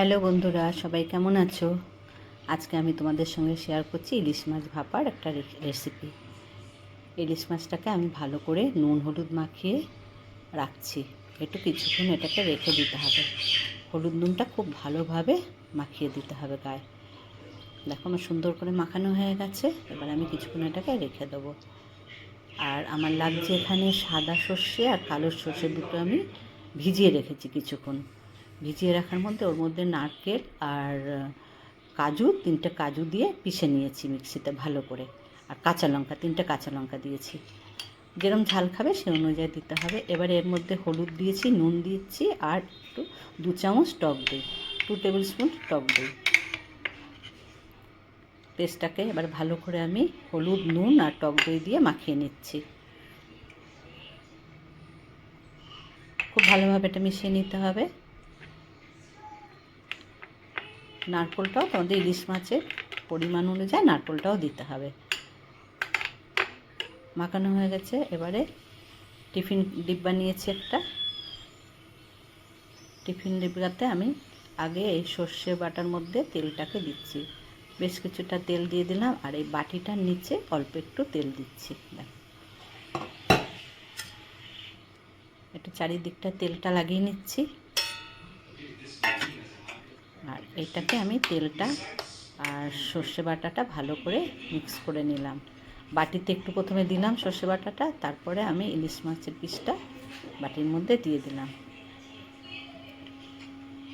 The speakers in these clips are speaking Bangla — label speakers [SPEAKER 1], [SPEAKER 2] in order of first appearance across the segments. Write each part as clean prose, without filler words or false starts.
[SPEAKER 1] হ্যালো বন্ধুরা, সবাই কেমন আছো? আজকে আমি তোমাদের সঙ্গে শেয়ার করছি ইলিশ মাছ ভাপার একটা রেসিপি। ইলিশ মাছটাকে আমি ভালো করে নুন হলুদ মাখিয়ে রাখছি। একটু কিছুক্ষণ এটাকে রেখে দিতে হবে। হলুদ নুনটা খুব ভালোভাবে মাখিয়ে দিতে হবে গায়ে। দেখো আমার সুন্দর করে মাখানো হয়ে গেছে। এবার আমি কিছুক্ষণ এটাকে রেখে দেবো। আর আমার লাগছে এখানে সাদা সর্ষে আর কালো সর্ষে দুটো আমি ভিজিয়ে রেখেছি কিছুক্ষণ। ভিজিয়ে রাখার মধ্যে ওর মধ্যে নারকেল আর কাজু, 3টে কাজু দিয়ে পিষে নিয়েছি মিক্সিতে ভালো করে। আর কাঁচা লঙ্কা, 3টে কাঁচা লঙ্কা দিয়েছি। যেরকম ঝাল খাবে সে অনুযায়ী দিতে হবে। এবারে এর মধ্যে হলুদ দিয়েছি, নুন দিয়েছি আর একটু 2 চামচ টক দই, 2 টেবিল স্পুন টক দই। পেস্টটাকে এবার ভালো করে আমি হলুদ, নুন আর টক দই দিয়ে মাখিয়ে নিচ্ছি। খুব ভালোভাবে এটা মিশিয়ে নিতে হবে। নারকেলটাও তোমাদের ইলিশ মাছের পরিমাণ অনুযায়ী নারকেলটাও দিতে হবে। মাখানো হয়ে গেছে। এবারে টিফিন ডিব্বা নিয়েছি একটা। টিফিন ডিব্বাতে আমি আগে এই সর্ষে বাটার মধ্যে তেলটাকে দিচ্ছি। বেশ কিছুটা তেল দিয়ে দিলাম আর এই বাটিটার নিচে অল্প একটু তেল দিচ্ছি। একটু চারিদিকটা তেলটা লাগিয়ে নিচ্ছি। আর এটাকে আমি তেলটা আর সর্ষে বাটাটা ভালো করে মিক্স করে নিলাম। বাটিতে একটু প্রথমে দিলাম সর্ষে বাটাটা, তারপরে আমি ইলিশ মাছের পিসটা বাটির মধ্যে দিয়ে দিলাম।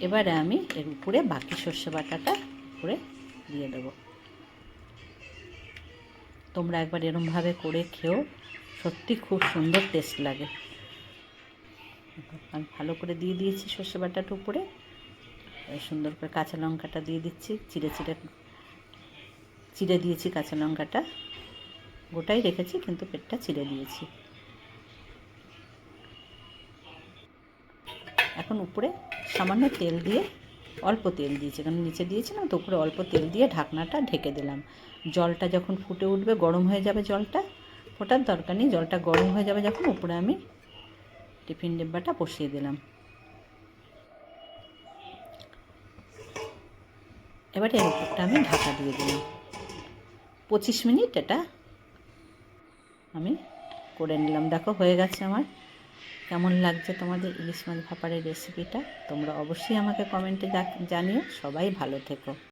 [SPEAKER 1] এবারে আমি এর উপরে বাকি সর্ষে বাটাটা উপরে দিয়ে দেবো। তোমরা একবার এরমভাবে করে খেও, সত্যি খুব সুন্দর টেস্ট লাগে। আমি ভালো করে দিয়ে দিয়েছি সর্ষে বাটাটা উপরে। সুন্দর করে কাঁচা লঙ্কাটা দিয়ে দিচ্ছি, চিড়ে দিয়েছি কাঁচা লঙ্কাটা। গোটাই রেখেছি কিন্তু পেটটা চিড়ে দিয়েছি। এখন উপরে সামান্য তেল দিয়ে, অল্প তেল দিয়েছি কারণ নিচে দিয়েছিলাম তো, উপরে অল্প তেল দিয়ে ঢাকনাটা ঢেকে দিলাম। জলটা যখন ফুটে উঠবে, গরম হয়ে যাবে, জলটা ফোটার দরকার নেই, জলটা গরম হয়ে যাবে যখন, উপরে আমি টিফিন ডিব্বাটা বসিয়ে দিলাম। এবারে এর উপরটা আমি ঢাকা দিয়ে দিলাম। 25 মিনিট এটা আমি করে নিলাম। দেখো হয়ে গেছে আমার। কেমন লাগছে তোমাদের ইলিশ মাছ ভাপারের রেসিপিটা তোমরা অবশ্যই আমাকে কমেন্টে জানিও। সবাই ভালো থেকো।